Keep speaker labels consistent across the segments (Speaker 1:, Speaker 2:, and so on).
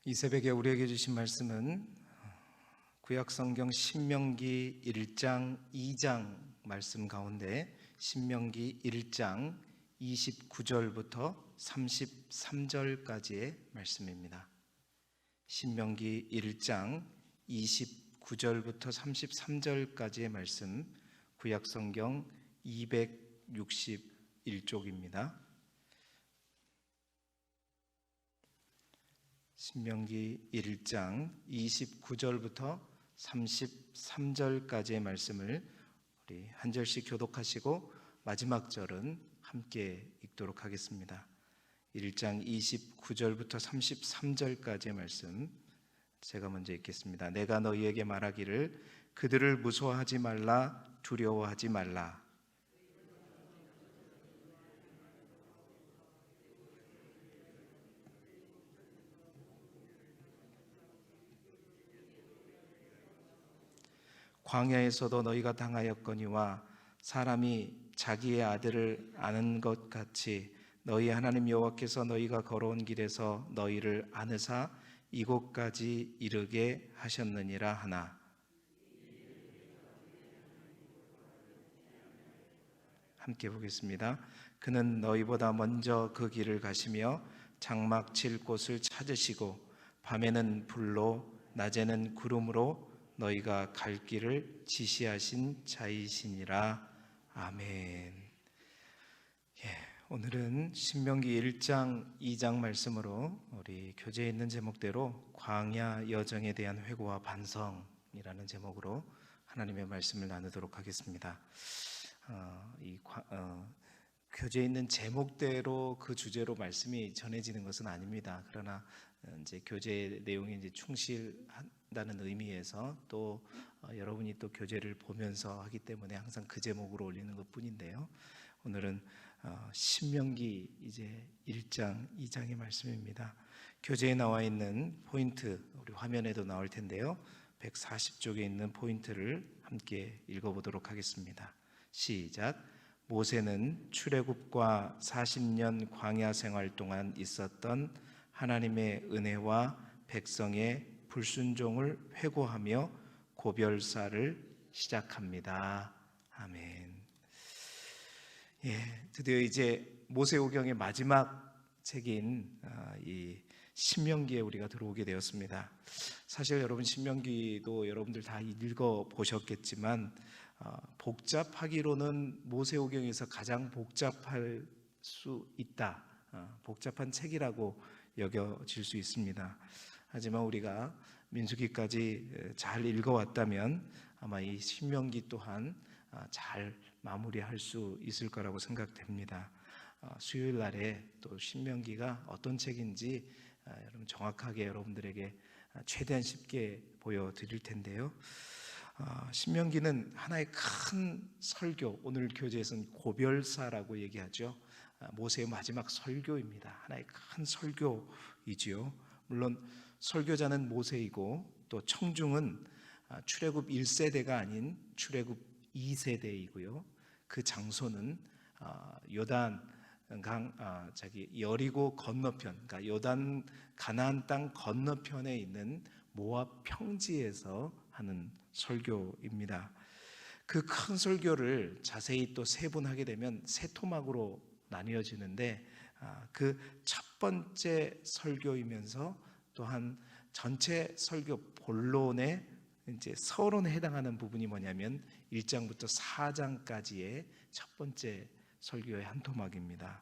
Speaker 1: 이 새벽에 우리에게 주신 말씀은 구약성경 신명기 1장 2장 말씀 가운데 신명기 1장 29절부터 33절까지의 말씀입니다. 신명기 1장 29절부터 33절까지의 말씀, 구약성경 261쪽입니다. 신명기 1장 29절부터 33절까지의 말씀을 우리 한 절씩 교독하시고 마지막 절은 함께 읽도록 하겠습니다. 1장 29절부터 33절까지의 말씀 제가 먼저 읽겠습니다. 내가 너희에게 말하기를 그들을 무서워하지 말라, 두려워하지 말라. 광야에서도 너희가 당하였거니와 사람이 자기의 아들을 아는 것 같이 너희 하나님 여호와께서 너희가 걸어온 길에서 너희를 안으사 이곳까지 이르게 하셨느니라 하나. 함께 보겠습니다. 그는 너희보다 먼저 그 길을 가시며 장막 칠 곳을 찾으시고 밤에는 불로 낮에는 구름으로 너희가 갈 길을 지시하신 자이시니라. 아멘. 오늘은 신명기 1장 2장 말씀으로 우리 교재에 있는 제목대로 광야 여정에 대한 회고와 반성이라는 제목으로 하나님의 말씀을 나누도록 하겠습니다. 교재에 있는 제목대로 그 주제로 말씀이 전해지는 것은 아닙니다. 그러나 이제 교재 내용에 이제 충실한다는 의미에서 또 여러분이 또 교재를 보면서 하기 때문에 항상 그 제목으로 올리는 것뿐인데요. 오늘은 신명기 이제 1장 2장의 말씀입니다. 교재에 나와 있는 포인트 우리 화면에도 나올 텐데요. 140쪽에 있는 포인트를 함께 읽어보도록 하겠습니다. 시작. 모세는 출애굽과 40년 광야 생활 동안 있었던 하나님의 은혜와 백성의 불순종을 회고하며 고별사를 시작합니다. 아멘. 드디어 이제 모세오경의 마지막 책인 이 신명기에 우리가 들어오게 되었습니다. 사실 여러분 신명기도 여러분들 다 읽어 보셨겠지만 복잡하기로는 모세오경에서 가장 복잡할 수 있다. 복잡한 책이라고 여겨질 수 있습니다. 하지만 우리가 민수기까지 잘 읽어왔다면 아마 이 신명기 또한 잘 마무리할 수 있을 거라고 생각됩니다. 수요일 날에 또 신명기가 어떤 책인지 여러분 정확하게 여러분들에게 최대한 쉽게 보여드릴 텐데요. 신명기는 하나의 큰 설교, 오늘 교재에서는 고별사라고 얘기하죠. 모세의 마지막 설교입니다. 하나의 큰 설교이지요. 물론 설교자는 모세이고 또 청중은 출애굽 1세대가 아닌 출애굽 2세대이고요. 그 장소는 요단강 여리고 건너편, 그러니까 요단 가나안 땅 건너편에 있는 모압 평지에서 하는 설교입니다. 그 큰 설교를 자세히 또 세분하게 되면 세 토막으로 나뉘어지는데 그 첫 번째 설교이면서 또한 전체 설교 본론의 이제 서론에 해당하는 부분이 뭐냐면 1장부터 4장까지의 첫 번째 설교의 한 토막입니다.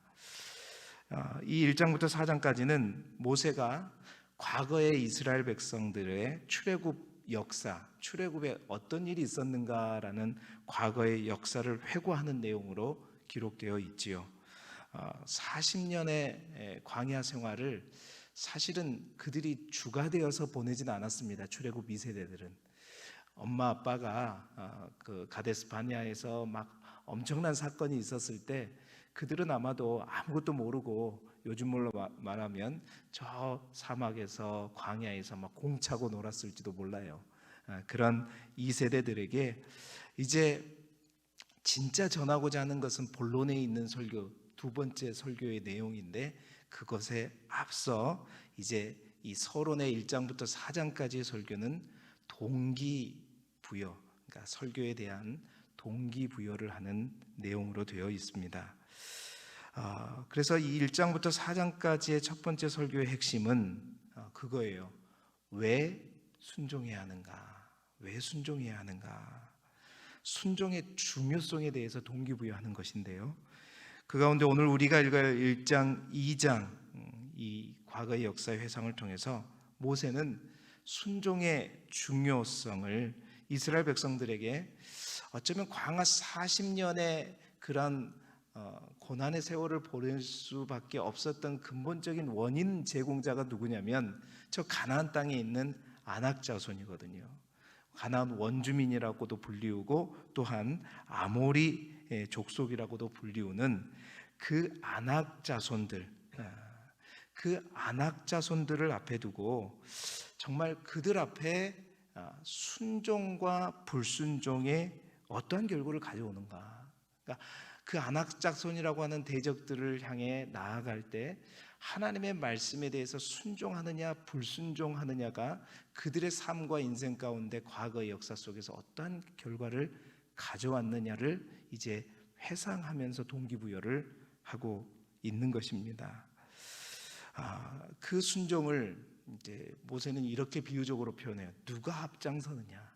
Speaker 1: 이 1장부터 4장까지는 모세가 과거의 이스라엘 백성들의 출애굽 역사, 출애굽에 어떤 일이 있었는가라는 과거의 역사를 회고하는 내용으로 기록되어 있지요. 40년의 광야 생활을 사실은 그들이 주가 되어서 보내지는 않았습니다. 출애굽 2세대들은 엄마 아빠가 그 가데스 바네아에서 막 엄청난 사건이 있었을 때 그들은 아마도 아무것도 모르고 요즘으로 말하면 저 사막에서 광야에서 막 공차고 놀았을지도 몰라요. 그런 2세대들에게 이제 진짜 전하고자 하는 것은 본론에 있는 설교, 두 번째 설교의 내용인데 그것에 앞서 이제 이 서론의 1장부터 4장까지의 설교는 동기부여, 그러니까 설교에 대한 동기부여를 하는 내용으로 되어 있습니다. 그래서 이 1장부터 4장까지의 첫 번째 설교의 핵심은 그거예요. 왜 순종해야 하는가? 왜 순종해야 하는가? 순종의 중요성에 대해서 동기부여하는 것인데요. 그 가운데 오늘 우리가 읽을 1장, 2장 이 과거의 역사의 회상을 통해서 모세는 순종의 중요성을 이스라엘 백성들에게 어쩌면 광야 40년의 그런 고난의 세월을 보낼 수밖에 없었던 근본적인 원인 제공자가 누구냐면 저 가나안 땅에 있는 아낙 자손이거든요. 가나안 원주민이라고도 불리우고 또한 아모리 족속이라고도 불리우는 그 아낙 자손들, 그 아낙 자손들을 앞에 두고 정말 그들 앞에 순종과 불순종의 어떠한 결과를 가져오는가. 그러니까 그 아낙 자손이라고 하는 대적들을 향해 나아갈 때 하나님의 말씀에 대해서 순종하느냐 불순종하느냐가 그들의 삶과 인생 가운데 과거의 역사 속에서 어떠한 결과를 가져왔느냐를 이제 회상하면서 동기부여를 하고 있는 것입니다. 그 순종을 이제 모세는 이렇게 비유적으로 표현해요. 누가 앞장서느냐?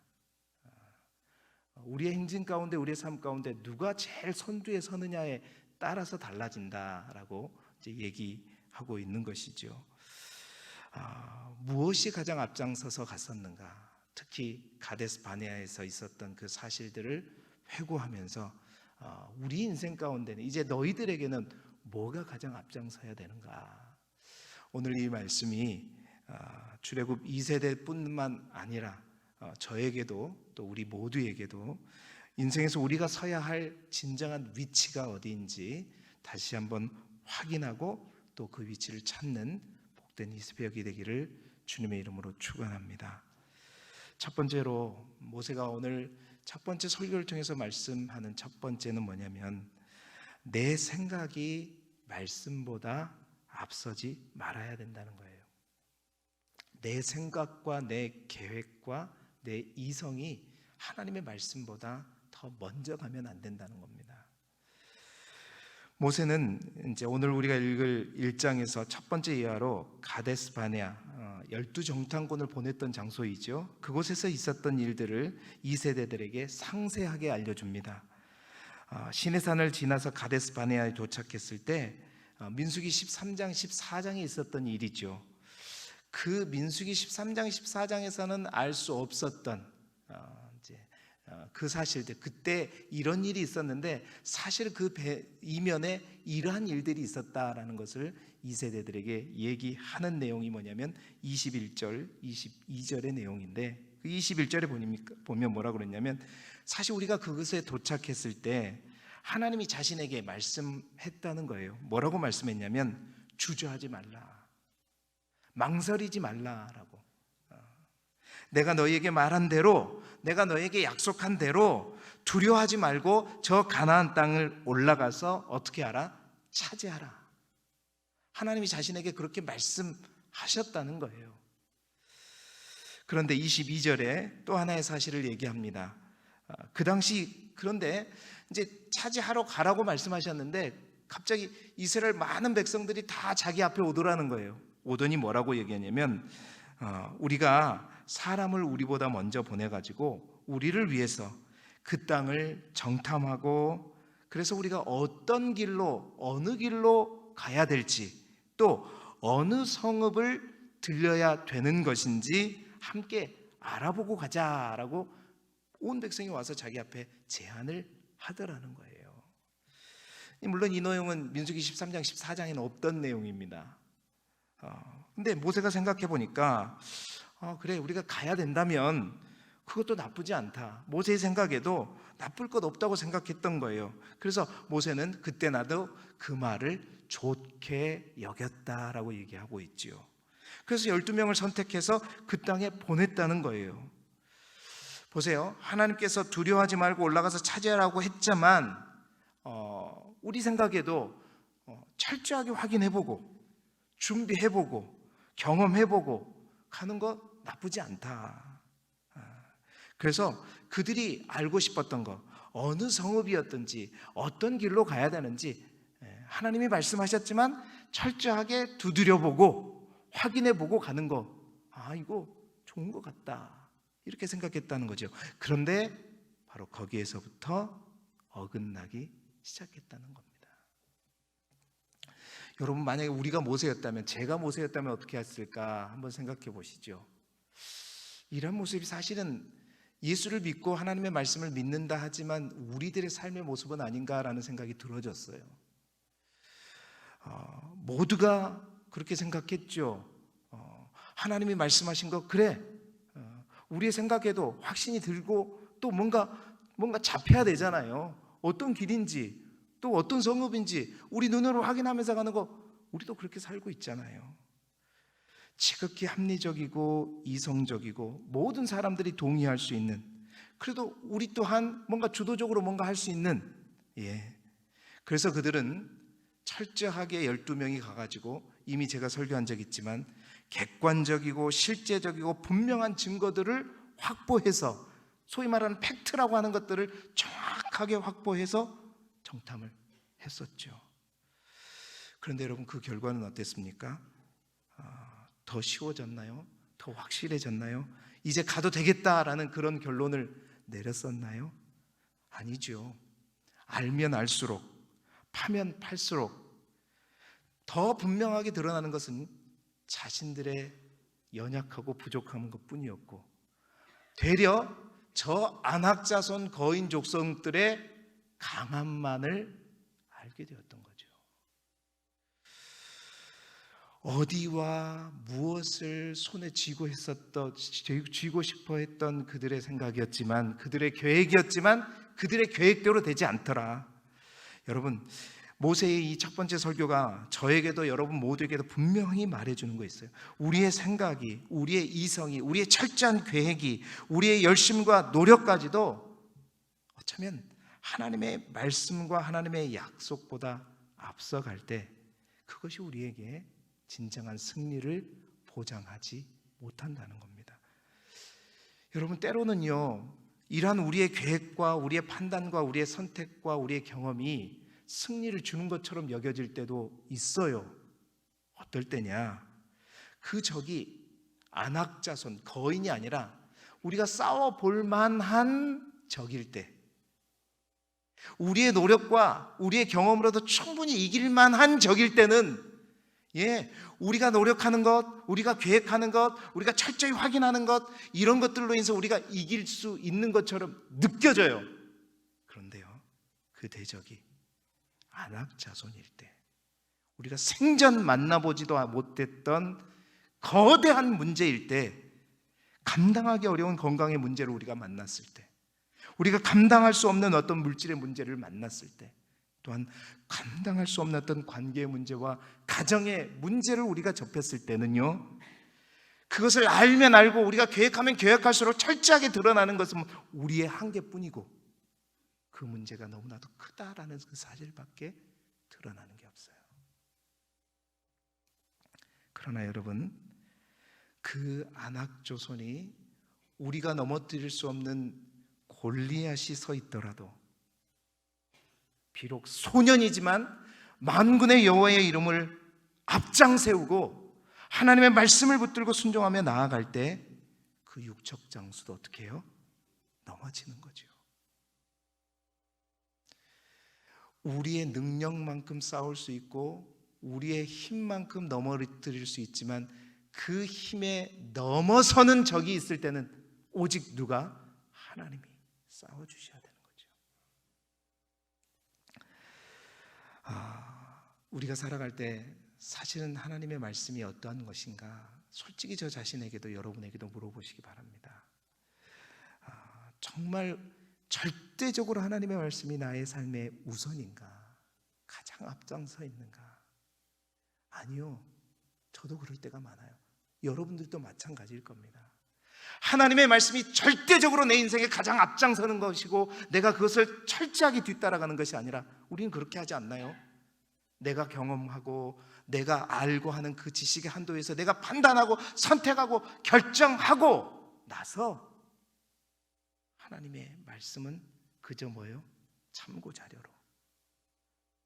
Speaker 1: 우리의 행진 가운데, 우리의 삶 가운데 누가 제일 선두에 서느냐에 따라서 달라진다라고 이제 얘기하고 있는 것이죠. 무엇이 가장 앞장서서 갔었는가? 특히 가데스 바네아에서 있었던 그 사실들을 회고하면서 우리 인생 가운데는 이제 너희들에게는 뭐가 가장 앞장서야 되는가? 오늘 이 말씀이 출애굽 2세대뿐만 아니라 저에게도 또 우리 모두에게도 인생에서 우리가 서야 할 진정한 위치가 어디인지 다시 한번 확인하고 또 그 위치를 찾는 복된 이 새벽이 되기를 주님의 이름으로 축원합니다. 첫 번째로 모세가 오늘 첫 번째 설교를 통해서 말씀하는 첫 번째는 뭐냐면 내 생각이 말씀보다 앞서지 말아야 된다는 거예요. 내 생각과 내 계획과 내 이성이 하나님의 말씀보다 더 먼저 가면 안 된다는 겁니다. 모세는 이제 오늘 우리가 읽을 1장에서 첫 번째 이하로 가데스 바네아 12정탐꾼을 보냈던 장소이죠. 그곳에서 있었던 일들을 2세대들에게 상세하게 알려줍니다. 시내산을 지나서 가데스 바네아에 도착했을 때 민수기 13장 14장에 있었던 일이죠. 그 민수기 13장 14장에서는 알 수 없었던 그 사실들, 그때 이런 일이 있었는데 사실 그 이면에 이러한 일들이 있었다라는 것을 2세대들에게 얘기하는 내용이 뭐냐면 21절, 22절의 내용인데 그 21절에 보면 뭐라 그랬냐면 사실 우리가 그것에 도착했을 때 하나님이 자신에게 말씀했다는 거예요. 뭐라고 말씀했냐면 주저하지 말라, 망설이지 말라라고. 내가 너희에게 말한 대로, 내가 너희에게 약속한 대로 두려워하지 말고 저 가나안 땅을 올라가서 어떻게 하라? 차지하라. 하나님이 자신에게 그렇게 말씀하셨다는 거예요. 그런데 22절에 또 하나의 사실을 얘기합니다. 그 당시 그런데 이제 차지하러 가라고 말씀하셨는데 갑자기 이스라엘 많은 백성들이 다 자기 앞에 오더라는 거예요. 오더니 뭐라고 얘기하냐면 우리가 사람을 우리보다 먼저 보내가지고 우리를 위해서 그 땅을 정탐하고 그래서 우리가 어떤 길로 어느 길로 가야 될지 또 어느 성읍을 들려야 되는 것인지 함께 알아보고 가자라고 온 백성이 와서 자기 앞에 제안을 하더라는 거예요. 물론 이 내용은 민수기 13장 14장에는 없던 내용입니다. 근데 모세가 생각해 보니까 그래 우리가 가야 된다면 그것도 나쁘지 않다. 모세의 생각에도 나쁠 것 없다고 생각했던 거예요. 그래서 모세는 그때 나도 그 말을 좋게 여겼다라고 얘기하고 있지요. 그래서 12명을 선택해서 그 땅에 보냈다는 거예요. 보세요. 하나님께서 두려워하지 말고 올라가서 차지하라고 했지만 우리 생각에도 철저하게 확인해보고 준비해보고 경험해보고 가는 거 나쁘지 않다. 그래서 그들이 알고 싶었던 거, 어느 성읍이었든지 어떤 길로 가야 되는지 하나님이 말씀하셨지만 철저하게 두드려보고 확인해보고 가는 거, 이거 좋은 것 같다, 이렇게 생각했다는 거죠. 그런데 바로 거기에서부터 어긋나기 시작했다는 겁니다. 여러분, 만약에 우리가 모세였다면, 제가 모세였다면 어떻게 했을까 한번 생각해 보시죠. 이런 모습이 사실은 예수를 믿고 하나님의 말씀을 믿는다 하지만 우리들의 삶의 모습은 아닌가라는 생각이 들어졌어요. 모두가 그렇게 생각했죠. 하나님이 말씀하신 거 그래, 우리의 생각에도 확신이 들고 또 뭔가 잡혀야 되잖아요. 어떤 길인지 또 어떤 성읍인지 우리 눈으로 확인하면서 가는 거, 우리도 그렇게 살고 있잖아요. 지극히 합리적이고 이성적이고 모든 사람들이 동의할 수 있는, 그래도 우리 또한 뭔가 주도적으로 뭔가 할 수 있는, 그래서 그들은 철저하게 12명이 가가지고, 이미 제가 설교한 적 있지만 객관적이고 실제적이고 분명한 증거들을 확보해서, 소위 말하는 팩트라고 하는 것들을 정확하게 확보해서 정탐을 했었죠. 그런데 여러분, 그 결과는 어땠습니까? 더 쉬워졌나요? 더 확실해졌나요? 이제 가도 되겠다라는 그런 결론을 내렸었나요? 아니죠. 알면 알수록, 파면 팔수록 더 분명하게 드러나는 것은 자신들의 연약하고 부족한 것뿐이었고, 되려 저 안악자손 거인 족속들의 강함만을 알게 되었던 거죠. 어디와 무엇을 손에 쥐고 싶어 했던 그들의 생각이었지만, 그들의 계획이었지만 그들의 계획대로 되지 않더라. 여러분, 모세의 이 첫 번째 설교가 저에게도 여러분 모두에게도 분명히 말해주는 거 있어요. 우리의 생각이, 우리의 이성이, 우리의 철저한 계획이, 우리의 열심과 노력까지도 어쩌면 하나님의 말씀과 하나님의 약속보다 앞서갈 때 그것이 우리에게 진정한 승리를 보장하지 못한다는 겁니다. 여러분, 때로는요, 이러한 우리의 계획과 우리의 판단과 우리의 선택과 우리의 경험이 승리를 주는 것처럼 여겨질 때도 있어요. 어떨 때냐? 그 적이 안악자손, 거인이 아니라 우리가 싸워볼 만한 적일 때, 우리의 노력과 우리의 경험으로도 충분히 이길 만한 적일 때는, 우리가 노력하는 것, 우리가 계획하는 것, 우리가 철저히 확인하는 것, 이런 것들로 인해서 우리가 이길 수 있는 것처럼 느껴져요. 그런데요, 그 대적이 안악자손일 때, 우리가 생전 만나보지도 못했던 거대한 문제일 때, 감당하기 어려운 건강의 문제를 우리가 만났을 때, 우리가 감당할 수 없는 어떤 물질의 문제를 만났을 때, 또한 감당할 수 없는 어떤 관계의 문제와 가정의 문제를 우리가 접했을 때는요, 그것을 알면 알고 우리가 계획하면 계획할수록 철저하게 드러나는 것은 우리의 한계뿐이고, 그 문제가 너무나도 크다라는 그 사실밖에 드러나는 게 없어요. 그러나 여러분, 그 안악조손이 우리가 넘어뜨릴 수 없는 골리앗이 서 있더라도, 비록 소년이지만 만군의 여호와의 이름을 앞장 세우고 하나님의 말씀을 붙들고 순종하며 나아갈 때, 그 육적 장수도 어떻게 해요? 넘어지는 거죠. 우리의 능력만큼 싸울 수 있고 우리의 힘만큼 넘어뜨릴 수 있지만, 그 힘에 넘어서는 적이 있을 때는 오직 누가? 하나님이 싸워주셔야 되는 거죠. 우리가 살아갈 때 사실은 하나님의 말씀이 어떠한 것인가, 솔직히 저 자신에게도 여러분에게도 물어보시기 바랍니다. 정말 절대적으로 하나님의 말씀이 나의 삶의 우선인가? 가장 앞장서 있는가? 아니요, 저도 그럴 때가 많아요. 여러분들도 마찬가지일 겁니다. 하나님의 말씀이 절대적으로 내 인생에 가장 앞장서는 것이고 내가 그것을 철저하게 뒤따라가는 것이 아니라, 우리는 그렇게 하지 않나요? 내가 경험하고 내가 알고 하는 그 지식의 한도에서 내가 판단하고 선택하고 결정하고 나서 하나님의 말씀은 그저 뭐예요? 참고 자료로.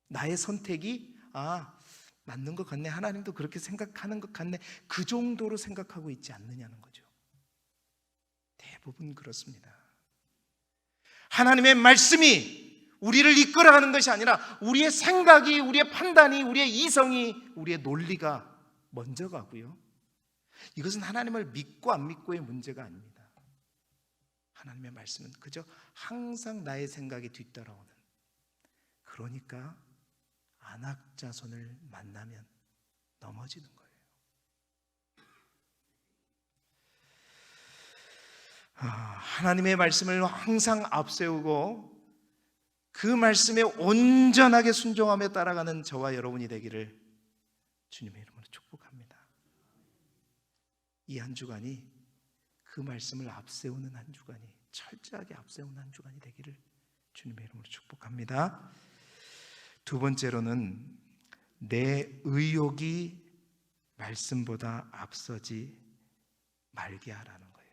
Speaker 1: 나의 선택이 맞는 것 같네, 하나님도 그렇게 생각하는 것 같네, 그 정도로 생각하고 있지 않느냐는 거죠. 대부분 그렇습니다. 하나님의 말씀이 우리를 이끌어가는 것이 아니라 우리의 생각이, 우리의 판단이, 우리의 이성이, 우리의 논리가 먼저 가고요. 이것은 하나님을 믿고 안 믿고의 문제가 아닙니다. 하나님의 말씀은 그저 항상 나의 생각이 뒤따라오는, 그러니까 안악자손을 만나면 넘어지는 거예요. 하나님의 말씀을 항상 앞세우고 그 말씀에 온전하게 순종하며 따라가는 저와 여러분이 되기를 주님의 이름으로 축복합니다. 이 한 주간이 그 말씀을 앞세우는 한 주간이, 철저하게 앞세우는 한 주간이 되기를 주님의 이름으로 축복합니다. 두 번째로는 내 의욕이 말씀보다 앞서지 말게 하라는 거예요.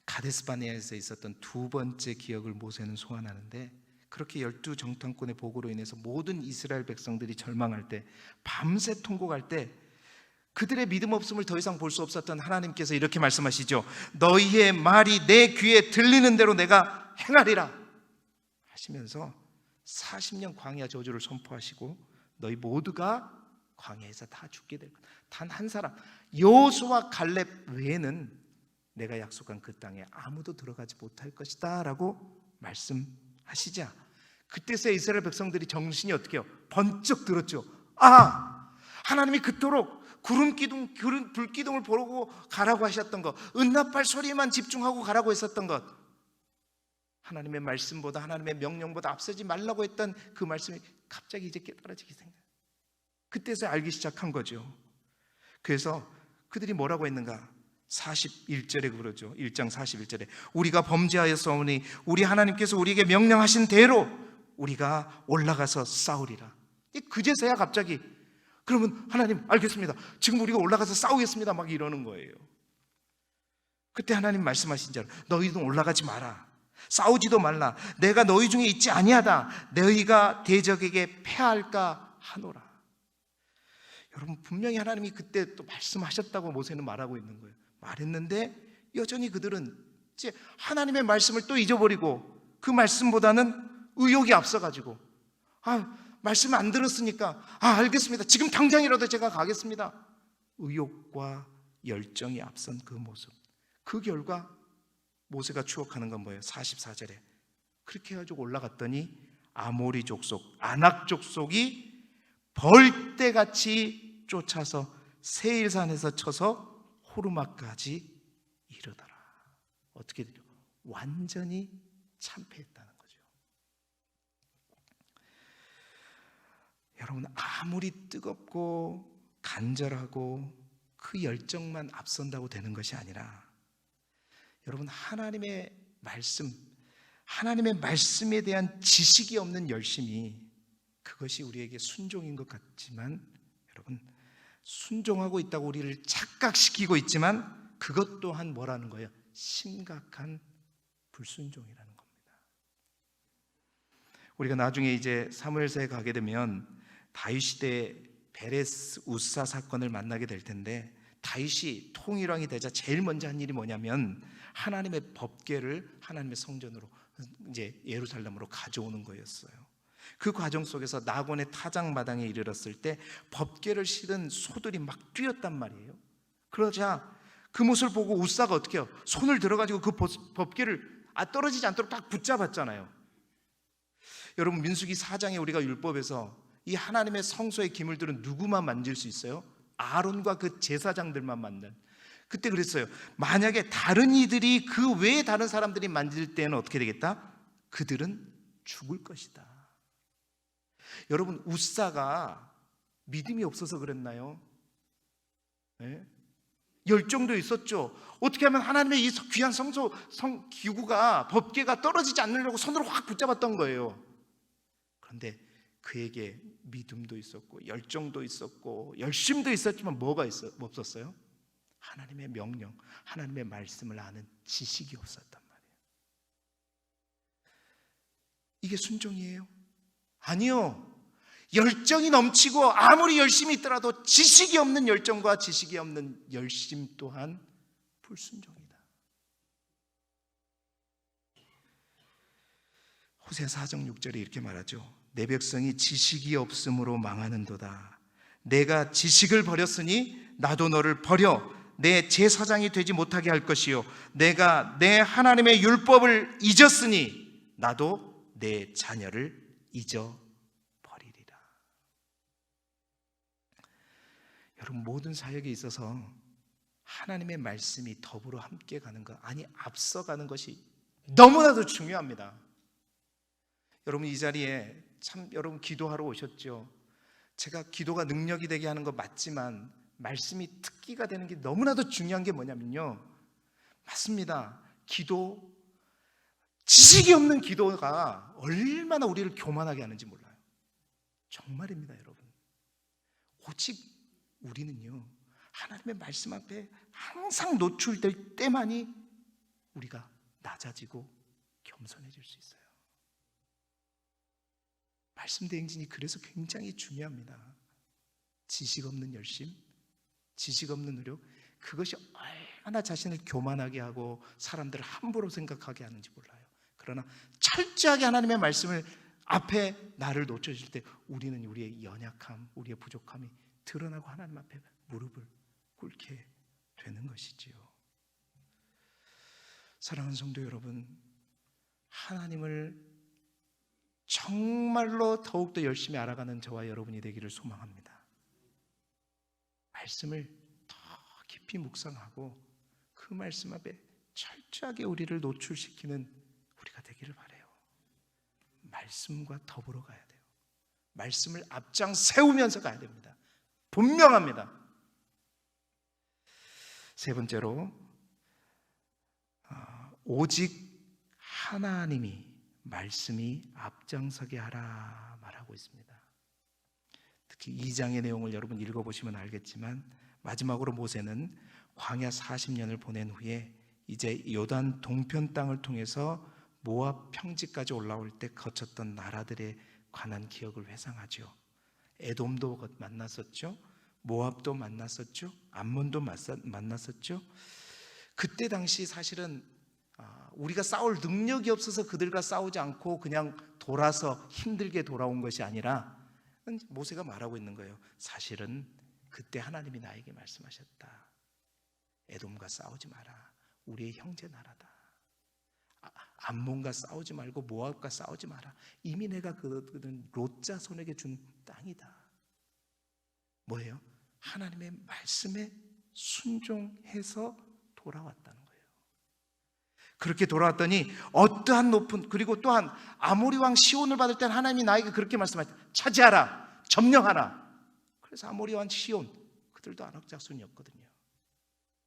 Speaker 1: 가데스바네아에서 있었던 두 번째 기억을 모세는 소환하는데, 그렇게 12 정탐꾼의 보고로 인해서 모든 이스라엘 백성들이 절망할 때, 밤새 통곡할 때 그들의 믿음 없음을 더 이상 볼 수 없었던 하나님께서 이렇게 말씀하시죠. 너희의 말이 내 귀에 들리는 대로 내가 행하리라 하시면서 40년 광야 저주를 선포하시고 너희 모두가 광야에서 다 죽게 될 것. 단 한 사람, 여호수아와 갈렙 외에는 내가 약속한 그 땅에 아무도 들어가지 못할 것이다 라고 말씀하시자, 그때서야 이스라엘 백성들이 정신이 어떻게 해요? 번쩍 들었죠. 하나님이 그토록 불기둥을 보고 가라고 하셨던 것, 은나팔 소리에만 집중하고 가라고 했었던 것, 하나님의 말씀보다, 하나님의 명령보다 앞서지 말라고 했던 그 말씀이 갑자기 이제 깨달아지기 생겨요. 그때서야 알기 시작한 거죠. 그래서 그들이 뭐라고 했는가? 41절에 그러죠. 1장 41절에 우리가 범죄하였사오니 우리 하나님께서 우리에게 명령하신 대로 우리가 올라가서 싸우리라. 그제서야 갑자기, 그러면 하나님 알겠습니다, 지금 우리가 올라가서 싸우겠습니다 막 이러는 거예요. 그때 하나님 말씀하신 대로 너희도 올라가지 마라, 싸우지도 말라, 내가 너희 중에 있지 아니하다, 너희가 대적에게 패할까 하노라. 여러분, 분명히 하나님이 그때 또 말씀하셨다고 모세는 말하고 있는 거예요. 말했는데 여전히 그들은 이제 하나님의 말씀을 또 잊어버리고 그 말씀보다는 의욕이 앞서가지고 말씀 안 들었으니까 알겠습니다, 지금 당장이라도 제가 가겠습니다. 의욕과 열정이 앞선 그 모습, 그 결과 모세가 추억하는 건 뭐예요? 44절에 그렇게 해가지고 올라갔더니 아모리 족속, 아낙 족속이 벌떼같이 쫓아서 세일산에서 쳐서 호르마까지 이르더라. 어떻게 되죠? 완전히 참패했다는 거죠. 여러분, 아무리 뜨겁고 간절하고 그 열정만 앞선다고 되는 것이 아니라, 여러분, 하나님의 말씀, 하나님의 말씀에 대한 지식이 없는 열심이, 그것이 우리에게 순종인 것 같지만, 여러분, 순종하고 있다고 우리를 착각시키고 있지만 그것 또한 뭐라는 거예요? 심각한 불순종이라는 겁니다. 우리가 나중에 이제 사무엘서에 가게 되면 다윗 때 베레스 우사 사건을 만나게 될 텐데, 다윗이 통일왕이 되자 제일 먼저 한 일이 뭐냐면 하나님의 법궤를 하나님의 성전으로, 이제 예루살렘으로 가져오는 거였어요. 그 과정 속에서 나곤의 타작마당에 이르렀을 때 법궤를 실은 소들이 막 뛰었단 말이에요. 그러자 그 모습을 보고 우사가 어떻게 해요? 손을 들어가지고 그 법궤를 떨어지지 않도록 딱 붙잡았잖아요. 여러분, 민수기 4장에 우리가 율법에서 이 하나님의 성소의 기물들은 누구만 만질 수 있어요? 아론과 그 제사장들만 만든. 그때 그랬어요. 만약에 다른 이들이, 그 외에 다른 사람들이 만질 때는 어떻게 되겠다? 그들은 죽을 것이다. 여러분, 우사가 믿음이 없어서 그랬나요? 네? 열정도 있었죠. 어떻게 하면 하나님의 이 귀한 기구가, 법궤가 떨어지지 않으려고 손으로 확 붙잡았던 거예요. 그런데 그에게 믿음도 있었고 열정도 있었고 열심도 있었지만 뭐가 없었어요? 하나님의 명령, 하나님의 말씀을 아는 지식이 없었단 말이에요. 이게 순종이에요? 아니요. 열정이 넘치고 아무리 열심히 있더라도 지식이 없는 열정과 지식이 없는 열심 또한 불순종이다. 호세아 4장 6절에 이렇게 말하죠. 내 백성이 지식이 없음으로 망하는도다. 내가 지식을 버렸으니 나도 너를 버려 내 제사장이 되지 못하게 할 것이요 내가 내 하나님의 율법을 잊었으니 나도 내 자녀를 잊어버리리라. 여러분, 모든 사역에 있어서 하나님의 말씀이 더불어 함께 가는 것, 아니 앞서가는 것이 너무나도 중요합니다. 여러분, 이 자리에 참 여러분 기도하러 오셨죠. 제가 기도가 능력이 되게 하는 거 맞지만 말씀이 특기가 되는 게 너무나도 중요한 게 뭐냐면요, 맞습니다. 기도, 지식이 없는 기도가 얼마나 우리를 교만하게 하는지 몰라요. 정말입니다. 여러분, 오직 우리는요 하나님의 말씀 앞에 항상 노출될 때만이 우리가 낮아지고 겸손해질 수 있어요. 말씀 대행진이 그래서 굉장히 중요합니다. 지식 없는 열심, 지식 없는 노력, 그것이 얼마나 자신을 교만하게 하고 사람들을 함부로 생각하게 하는지 몰라요. 그러나 철저하게 하나님의 말씀을 앞에 나를 놓쳐줄 때 우리는 우리의 연약함, 우리의 부족함이 드러나고 하나님 앞에 무릎을 꿇게 되는 것이지요. 사랑하는 성도 여러분, 하나님을 정말로 더욱더 열심히 알아가는 저와 여러분이 되기를 소망합니다. 말씀을 더 깊이 묵상하고 그 말씀 앞에 철저하게 우리를 노출시키는 우리가 되기를 바라요. 말씀과 더불어 가야 돼요. 말씀을 앞장 세우면서 가야 됩니다. 분명합니다. 세 번째로, 오직 하나님이 말씀이 앞장서게 하라 말하고 있습니다. 특히 2장의 내용을 여러분 읽어보시면 알겠지만 마지막으로 모세는 광야 40년을 보낸 후에 이제 요단 동편 땅을 통해서 모압 평지까지 올라올 때 거쳤던 나라들에 관한 기억을 회상하죠. 에돔도 만났었죠. 모압도 만났었죠. 암몬도 만났었죠. 그때 당시 사실은 우리가 싸울 능력이 없어서 그들과 싸우지 않고 그냥 돌아서 힘들게 돌아온 것이 아니라 모세가 말하고 있는 거예요. 사실은 그때 하나님이 나에게 말씀하셨다. 에돔과 싸우지 마라. 우리의 형제 나라다. 암몬과 싸우지 말고 모압과 싸우지 마라. 이미 내가 그들은 롯 자손에게 준 땅이다. 뭐예요? 하나님의 말씀에 순종해서 돌아왔다는 거예요. 그렇게 돌아왔더니 어떠한 높은, 그리고 또한 아모리 왕 시온을 받을 때는 하나님이 나에게 그렇게 말씀하셨다. 차지하라, 점령하라. 그래서 아모리 왕 시온, 그들도 아낙 자손이었거든요.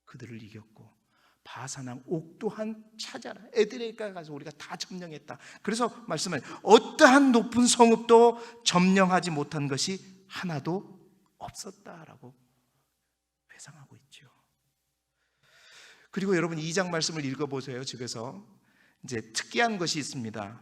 Speaker 1: 그들을 이겼고 바산왕 옥 또한 차지하라. 에드레이까지 가서 우리가 다 점령했다. 그래서 말씀을 어떠한 높은 성읍도 점령하지 못한 것이 하나도 없었다라고 회상하고 있죠. 그리고 여러분 2장 말씀을 읽어보세요. 집에서 이제 특이한 것이 있습니다.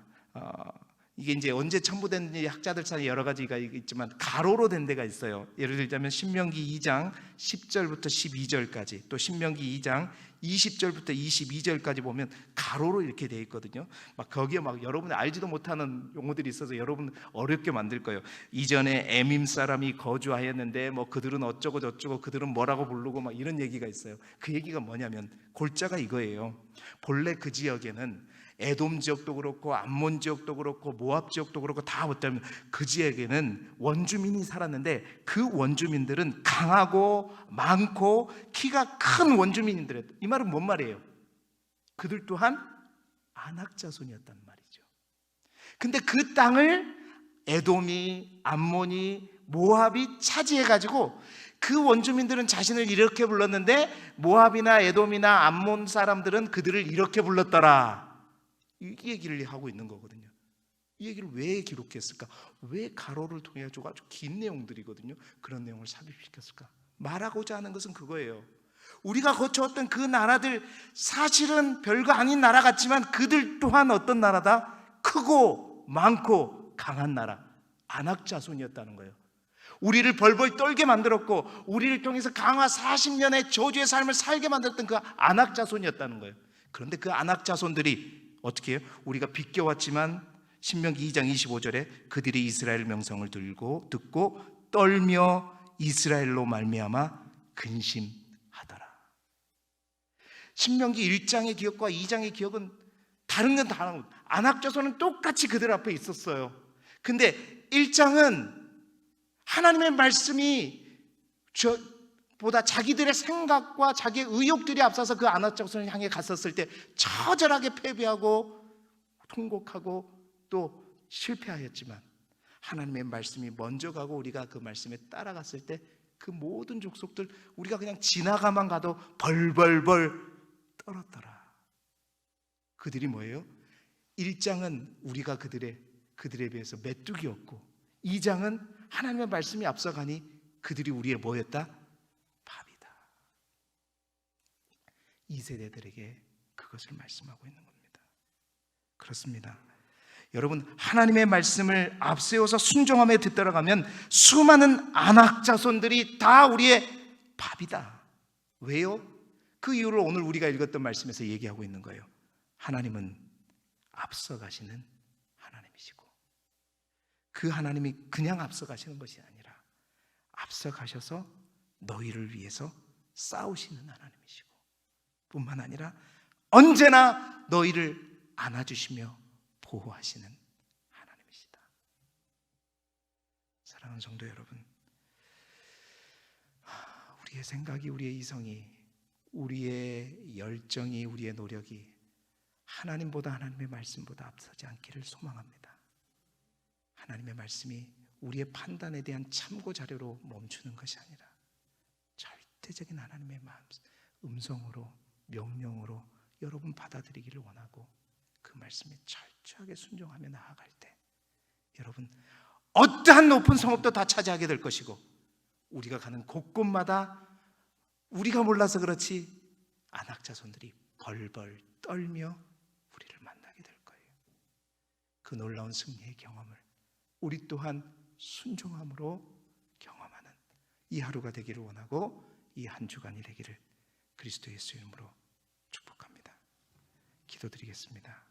Speaker 1: 이게 이제 언제 첨부됐는지 학자들 사이에 여러 가지가 있지만 가로로 된 데가 있어요. 예를 들자면 신명기 2장 10절부터 12절까지, 또 신명기 2장 20절부터 22절까지 보면 가로로 이렇게 돼 있거든요. 막 거기에 막 여러분이 알지도 못하는 용어들이 있어서 여러분 어렵게 만들 거예요. 이전에 에밈 사람이 거주하였는데 뭐 그들은 어쩌고 저쩌고 그들은 뭐라고 부르고 막 이런 얘기가 있어요. 그 얘기가 뭐냐면 골자가 이거예요. 본래 그 지역에는 에돔 지역도 그렇고 암몬 지역도 그렇고 모압 지역도 그렇고 다 어쩌면 그 지역에는 원주민이 살았는데 그 원주민들은 강하고 많고 키가 큰 원주민들이었다. 이 말은 뭔 말이에요? 그들 또한 아낙 자손이었단 말이죠. 근데 그 땅을 에돔이, 암몬이, 모압이 차지해가지고 그 원주민들은 자신을 이렇게 불렀는데 모압이나 에돔이나 암몬 사람들은 그들을 이렇게 불렀더라. 이 얘기를 하고 있는 거거든요. 이 얘기를 왜 기록했을까? 왜 가로를 통해 가지고 아주 긴 내용들이거든요. 그런 내용을 삽입시켰을까? 말하고자 하는 것은 그거예요. 우리가 거쳐왔던 그 나라들, 사실은 별거 아닌 나라 같지만 그들 또한 어떤 나라다? 크고 많고 강한 나라, 안악 자손이었다는 거예요. 우리를 벌벌 떨게 만들었고 우리를 통해서 강화 40년의 저주의 삶을 살게 만들었던 그 안악 자손이었다는 거예요. 그런데 그 안악 자손들이 어떻게 해요? 우리가 비껴왔지만 신명기 2장 25절에 그들이 이스라엘 명성을 듣고 떨며 이스라엘로 말미암아 근심하더라. 신명기 1장의 기억과 2장의 기억은 다른 건 다른 것. 안악 자손은 똑같이 그들 앞에 있었어요. 근데 1장은 하나님의 말씀이 보다 자기들의 생각과 자기의 의욕들이 앞서서 그 안악 자손을 향해 갔었을 때 처절하게 패배하고 통곡하고 또 실패하였지만, 하나님의 말씀이 먼저 가고 우리가 그 말씀에 따라갔을 때 그 모든 족속들 우리가 그냥 지나가만 가도 벌벌벌 떨었더라. 그들이 뭐예요? 1장은 우리가 그들에 비해서 메뚜기였고 2장은 하나님의 말씀이 앞서가니 그들이 우리의 뭐였다? 밥이다. 이 세대들에게 그것을 말씀하고 있는 겁니다. 그렇습니다. 여러분, 하나님의 말씀을 앞세워서 순종하며 듣더라가면 수많은 안악 자손들이 다 우리의 밥이다. 왜요? 그 이유를 오늘 우리가 읽었던 말씀에서 얘기하고 있는 거예요. 하나님은 앞서가시는 하나님이시고, 그 하나님이 그냥 앞서가시는 것이 아니라 앞서가셔서 너희를 위해서 싸우시는 하나님이시고, 뿐만 아니라 언제나 너희를 안아주시며 보호하시는 하나님이시다. 사랑하는 성도 여러분, 우리의 생각이, 우리의 이성이, 우리의 열정이, 우리의 노력이 하나님보다, 하나님의 말씀보다 앞서지 않기를 소망합니다. 하나님의 말씀이 우리의 판단에 대한 참고 자료로 멈추는 것이 아니라 절대적인 하나님의 음성으로, 명령으로 여러분 받아들이기를 원하고, 그 말씀에 철저하게 순종하며 나아갈 때 여러분 어떠한 높은 성읍도 다 차지하게 될 것이고, 우리가 가는 곳곳마다 우리가 몰라서 그렇지 안악 자손들이 벌벌 떨며 우리를 만나게 될 거예요. 그 놀라운 승리의 경험을 우리 또한 순종함으로 경험하는 이 하루가 되기를 원하고, 이 한 주간이 되기를 그리스도 예수 이름으로 축복합니다. 기도드리겠습니다.